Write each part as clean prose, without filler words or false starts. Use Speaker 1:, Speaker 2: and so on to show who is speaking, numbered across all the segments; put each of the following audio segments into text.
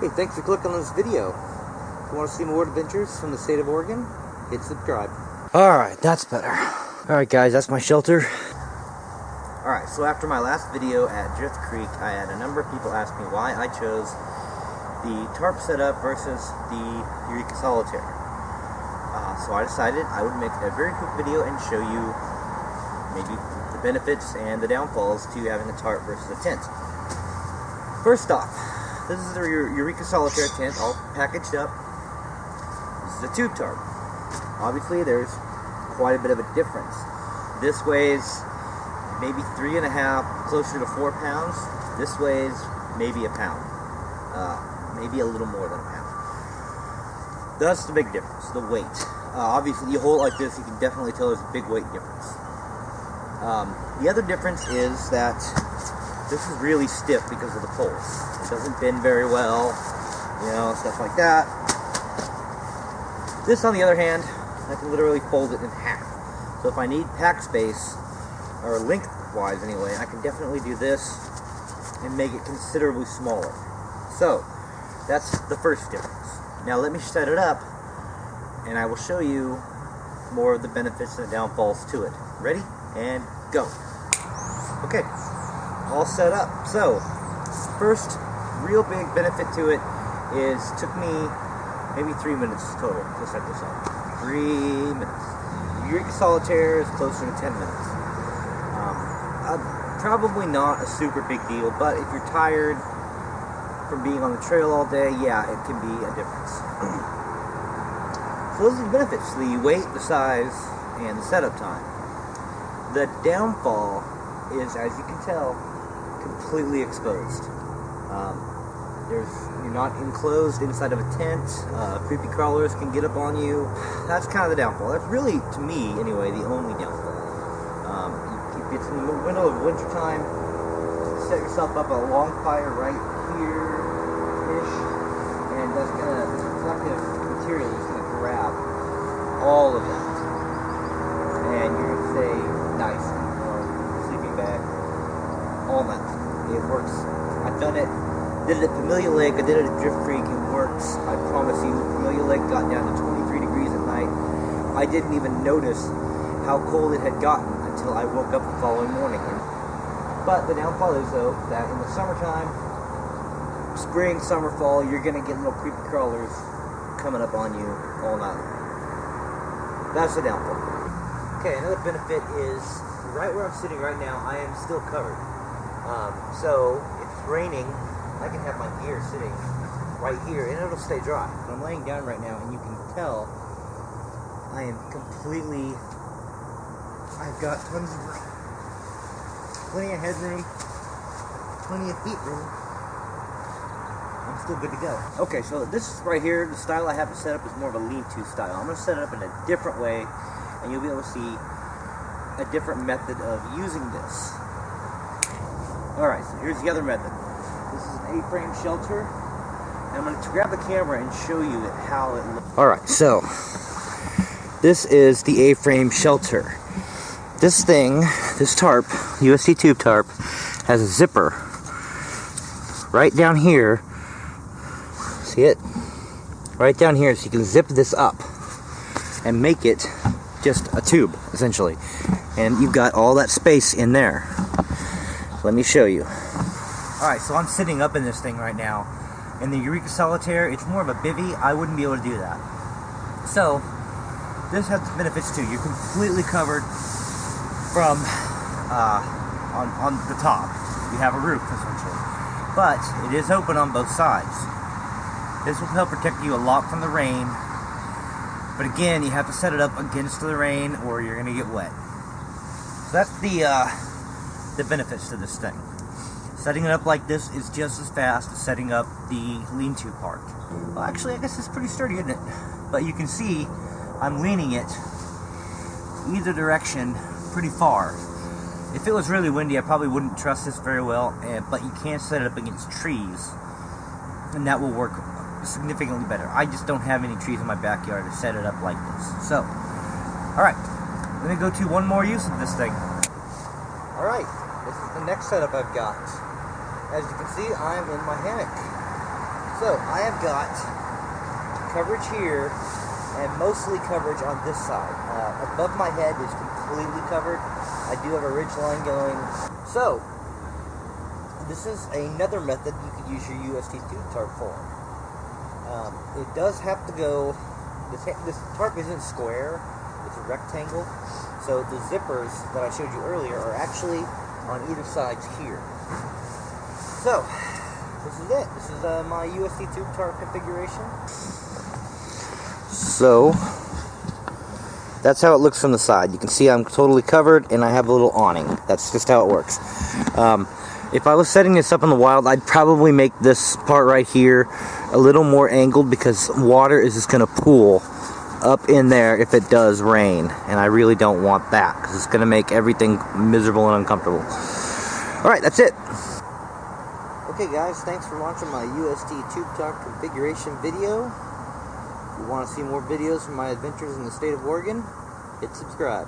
Speaker 1: Hey, thanks for clicking on this video. If you want to see more adventures from the state of Oregon, hit subscribe. Alright, that's better. Alright guys, that's my shelter. Alright, so after my last video at Drift Creek, I had a number of people ask me why I chose the tarp setup versus the Eureka Solitaire. So I decided I would make a very quick video and show you maybe the benefits and the downfalls to having a tarp versus a tent. First off, this is the Eureka Solitaire tent, all packaged up. This is a tube tarp. Obviously, there's quite a bit of a difference. This weighs maybe 3.5, closer to 4 pounds. This weighs maybe a pound, maybe a little more than a pound. That's the big difference, the weight. Obviously, you hold it like this, you can definitely tell there's a big weight difference. The other difference is that this is really stiff because of the poles. It doesn't bend very well, you know, stuff like that. This, on the other hand, I can literally fold it in half. So if I need pack space, or lengthwise anyway, I can definitely do this and make it considerably smaller. So, that's the first difference. Now let me set it up, and I will show you more of the benefits and the downfalls to it. Ready? And go. Okay, all set up. So, first real big benefit to it is, took me maybe 3 minutes total to set this up. 3 minutes. Eureka Solitaire is closer to 10 minutes. Probably not a super big deal, but if you're tired from being on the trail all day, yeah, it can be a difference. So those are the benefits: the weight, the size, and the setup time. The downfall is, as you can tell, completely exposed. You're not enclosed inside of a tent. Creepy crawlers can get up on you. That's kind of the downfall. That's really, to me anyway, the only downfall. If it's in the middle of winter time, set yourself up a long fire right here-ish, and that's gonna, reflective material is gonna grab all of that, and you're gonna stay nice and warm, sleeping bag, all night. It works. I've done it. Did it at Familia Lake, I did it at Drift Creek, it works. I promise you, Familia Lake got down to 23 degrees at night. I didn't even notice how cold it had gotten until I woke up the following morning. But the downfall is, though, that in the summertime, spring, summer, fall, you're going to get little creepy crawlers coming up on you all night. That's the downfall. Okay, another benefit is, right where I'm sitting right now, I am still covered. So, if it's raining, I can have my gear sitting right here, and it'll stay dry. But I'm laying down right now, and you can tell I am completely... I've got tons of room. Plenty of headroom. Plenty of feet room. I'm still good to go. Okay, so this right here, the style I have it set up is more of a lean-to style. I'm going to set it up in a different way, and you'll be able to see a different method of using this. Alright, so here's the other method. This is an A-frame shelter, and I'm going to grab the camera and show you how it looks. Alright, so this is the A-frame shelter. This thing, this tarp, UST Tube Tarp, has a zipper right down here. See it? Right down here, so you can zip this up and make it just a tube, essentially. And you've got all that space in there. Let me show you. Alright, so I'm sitting up in this thing right now. In the Eureka Solitaire, it's more of a bivvy. I wouldn't be able to do that. So, this has benefits too. You're completely covered from on the top. You have a roof, essentially. But it is open on both sides. This will help protect you a lot from the rain. But again, you have to set it up against the rain or you're going to get wet. So that's the benefits to this thing. Setting it up like this is just as fast as setting up the lean-to part. Well, actually, I guess it's pretty sturdy, isn't it? But you can see I'm leaning it either direction pretty far. If it was really windy, I probably wouldn't trust this very well, but you can set it up against trees, and that will work significantly better. I just don't have any trees in my backyard to set it up like this. So, alright, let me go to one more use of this thing. Alright, this is the next setup I've got. As you can see, I'm in my hammock. So I have got coverage here and mostly coverage on this side. Above my head is completely covered. I do have a ridge line going. So this is another method you could use your UST Tube Tarp for. It does have to go, this tarp isn't square, it's a rectangle. So the zippers that I showed you earlier are actually on either sides here. So this is it. This is my UST Tube Tarp configuration. So that's how it looks from the side. You can see I'm totally covered and I have a little awning. That's just how it works. If I was setting this up in the wild, I'd probably make this part right here a little more angled because water is just going to pool up in there if it does rain, and I really don't want that because it's going to make everything miserable and uncomfortable. Alright, that's it. Okay guys, thanks for watching my UST Tube Tarp configuration video. If you want to see more videos from my adventures in the state of Oregon, hit subscribe.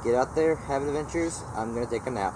Speaker 1: Get out there, have adventures. I'm going to take a nap.